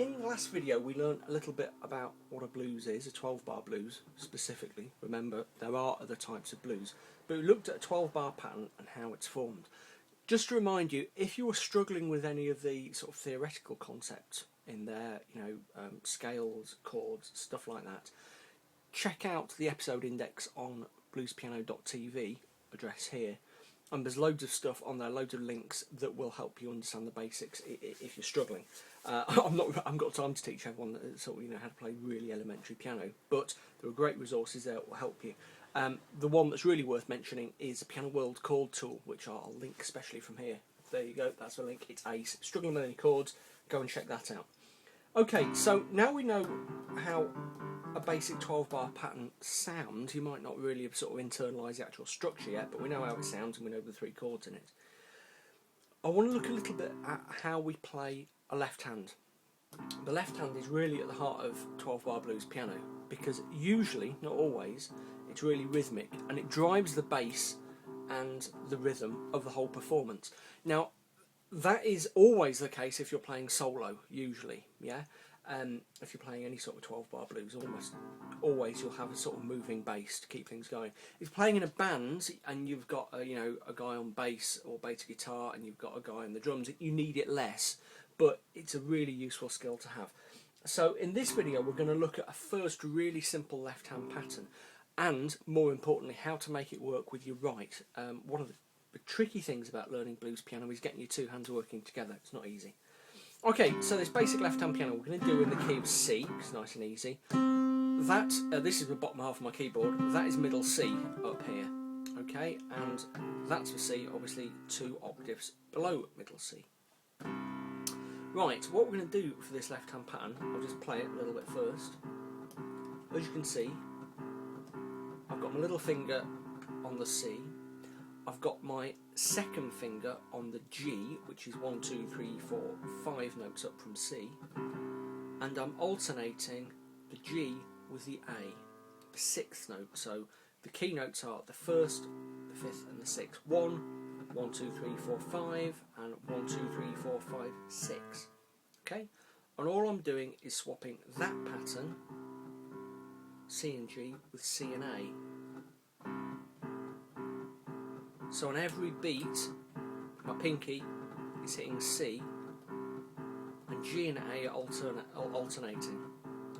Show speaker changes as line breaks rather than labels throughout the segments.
in the last video we learned a little bit about what a blues is, a 12-bar blues specifically. Remember, there are other types of blues, but we looked at a 12-bar pattern and how it's formed. Just to remind you, if you were struggling with any of the sort of theoretical concepts in there, scales, chords, stuff like that, check out the episode index on bluespiano.tv, address here, and there's loads of stuff on there, loads of links that will help you understand the basics if you're struggling. I haven't got time to teach everyone how to play really elementary piano, but there are great resources there that will help you. The one that's really worth mentioning is the Piano World chord tool, which I'll link especially from here. There you go, that's the link. It's ace. Struggling with any chords, go and check that out. Okay, so now we know how a basic 12-bar pattern sounds. You might not really have sort of internalised the actual structure yet, but we know how it sounds and we know the 3 chords in it. I want to look a little bit at how we play a left hand. The left hand is really at the heart of 12-bar blues piano, because usually, not always, it's really rhythmic and it drives the bass and the rhythm of the whole performance. Now, that is always the case if you're playing solo, usually, yeah? If you're playing any sort of 12-bar blues, almost always you'll have a sort of moving bass to keep things going. If you're playing in a band and you've got a guy on bass or bass guitar and you've got a guy on the drums, you need it less, but it's a really useful skill to have. So in this video we're going to look at a first really simple left-hand pattern, and more importantly how to make it work with your right. One of the tricky things about learning blues piano is getting your 2 hands working together. It's not easy. Okay, so this basic left-hand piano we're going to do in the key of C. It's nice and easy. This is the bottom half of my keyboard. That is middle C up here. Okay, and that's for C, obviously 2 octaves below middle C. Right, what we're going to do for this left-hand pattern, I'll just play it a little bit first. As you can see, I've got my little finger on the C. I've got my second finger on the G, which is 1, 2, 3, 4, 5 notes up from C, and I'm alternating the G with the A, the 6th note. So the key notes are the 1st, the 5th and the 6th. 1, 1, 2, 3, 4, 5, and 1, 2, 3, 4, 5, 6. Okay? And all I'm doing is swapping that pattern, C and G, with C and A. So on every beat, my pinky is hitting C, and G and A are alternating.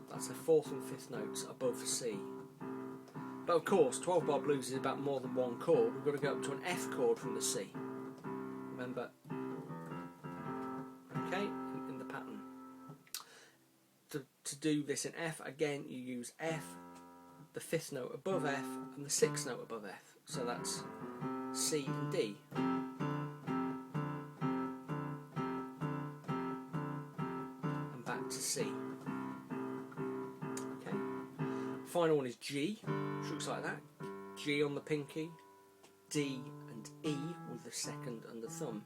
That's the 4th and 5th notes above C. But of course, 12-bar blues is about more than one chord. We've got to go up to an F chord from the C. Remember? Okay, in the pattern. To do this in F, again, you use F, the 5th note above F, and the 6th note above F. So that's C and D. And back to C. Okay. Final one is G, which looks like that. G on the pinky, D and E with the 2nd and the thumb.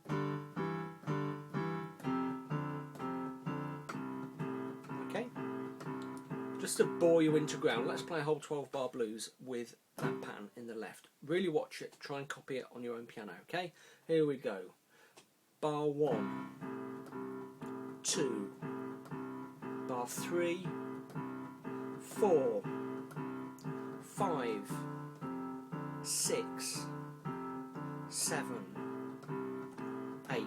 Okay. Just to bore you into ground, let's play a whole 12-bar blues with that pattern in the left. Really watch it, try and copy it on your own piano, okay? Here we go. Bar 1, 2, bar 3, 4, 5, 6, 7, 8,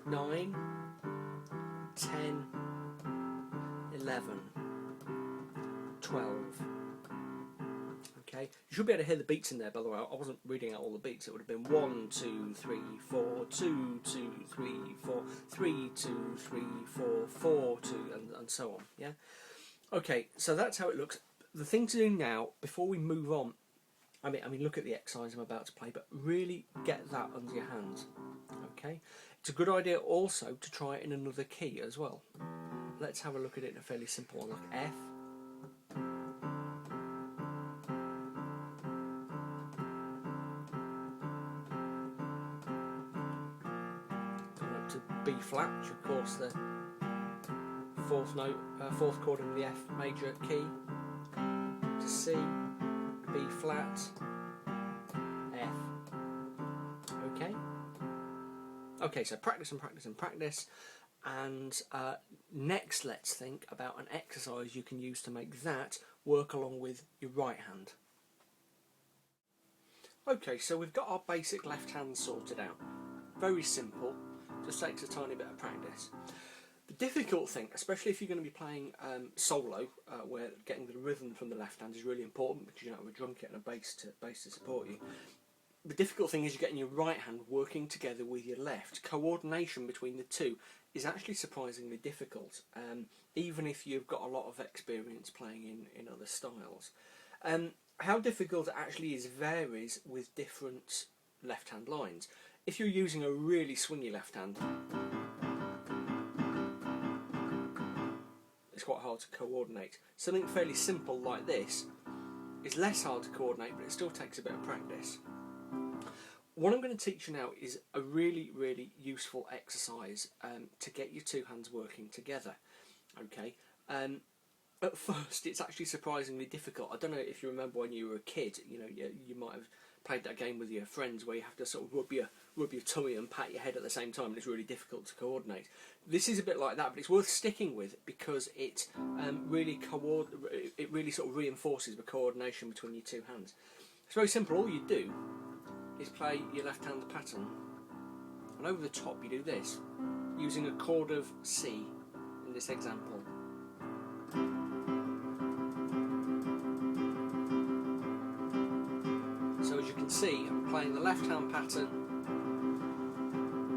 9, 10, 11, 12. Okay, you should be able to hear the beats in there, by the way. I wasn't reading out all the beats. It would have been 1, 2, 3, 4, 2, 2, 3, 4, 3, 2, 3, 4, 4, 2, and so on, yeah? Okay, so that's how it looks. The thing to do now, before we move on, I mean, look at the exercise I'm about to play, but really get that under your hands, okay? It's a good idea also to try it in another key as well. Let's have a look at it in a fairly simple one, like F. To B flat, which of course the 4th note, 4th chord in the F major key, to C, B flat, F. Okay. Okay, so practice and practice and practice, And next, let's think about an exercise you can use to make that work along with your right hand. Okay, so we've got our basic left hand sorted out. Very simple, just takes a tiny bit of practice. The difficult thing, especially if you're going to be playing solo, where getting the rhythm from the left hand is really important because you don't have a drum kit and a bass to support you. The difficult thing is you're getting your right hand working together with your left. Coordination between the two is actually surprisingly difficult, even if you've got a lot of experience playing in other styles. How difficult it actually is varies with different left hand lines. If you're using a really swingy left hand, it's quite hard to coordinate. Something fairly simple like this is less hard to coordinate, but it still takes a bit of practice. What I'm going to teach you now is a really, really useful exercise to get your two hands working together. Okay. At first, it's actually surprisingly difficult. I don't know if you remember when you were a kid. You know, you might have played that game with your friends where you have to sort of rub your tummy and pat your head at the same time, and it's really difficult to coordinate. This is a bit like that, but it's worth sticking with because it really sort of reinforces the coordination between your two hands. It's very simple. All you do is play your left hand pattern, and over the top you do this, using a chord of C in this example. So as you can see, I'm playing the left hand pattern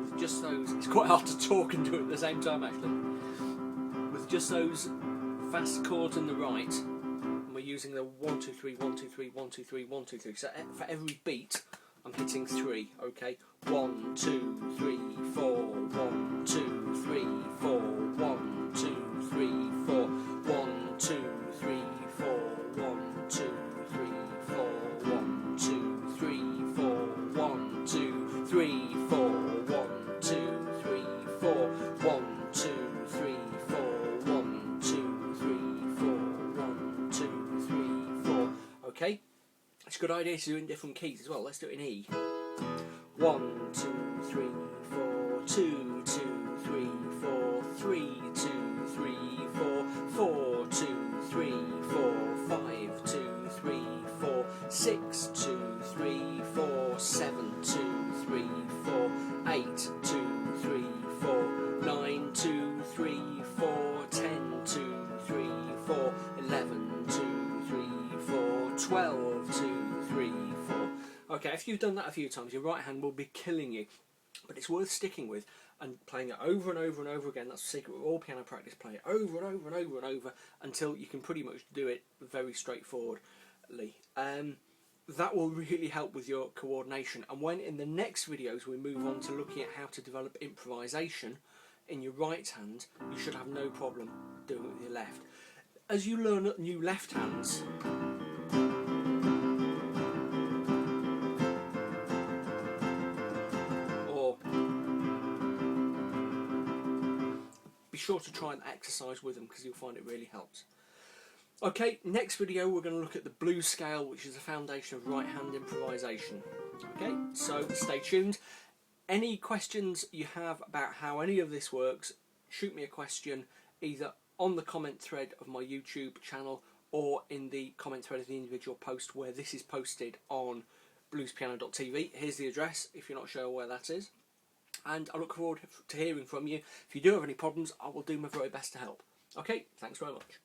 with just those, it's quite hard to talk and do it at the same time actually, with just those fast chords in the right, and we're using the 1 2 3 1 2 3 1 2 3 1 2 3. So for every beat I'm hitting 3, okay? 1 2 3 4 1 2 3 4 1 2 3 4 1 2 3 4 1 2 3 4 1 2 3 4 1 2 3 4 1 2 3 4 1 2 3 4 1 2 3 4 1 2 3 4. Okay? It's a good idea to do it in different keys as well. Let's do it in E. 1 2 3 4 2 2 3 4 3 2 3 4 4 2 3 4 5 2 3 4 6 2 3 4 7 2 3 4 8 2 3 4 9 2 3 4 10 2 3 4 11 2 3 4 12 2 3 4. Okay, if you've done that a few times, your right hand will be killing you, but it's worth sticking with and playing it over and over and over again. That's the secret with all piano practice. Play it over and over and over and over until you can pretty much do it very straightforwardly. That will really help with your coordination. And when in the next videos we move on to looking at how to develop improvisation in your right hand, you should have no problem doing it with your left. As you learn new left hands, be sure to try and exercise with them because you'll find it really helps. Okay, next video we're going to look at the blues scale, which is the foundation of right hand improvisation. Okay, so stay tuned. Any questions you have about how any of this works, shoot me a question either on the comment thread of my YouTube channel or in the comment thread of the individual post where this is posted on bluespiano.tv. Here's the address if you're not sure where that is. And I look forward to hearing from you. If you do have any problems, I will do my very best to help. Okay, thanks very much.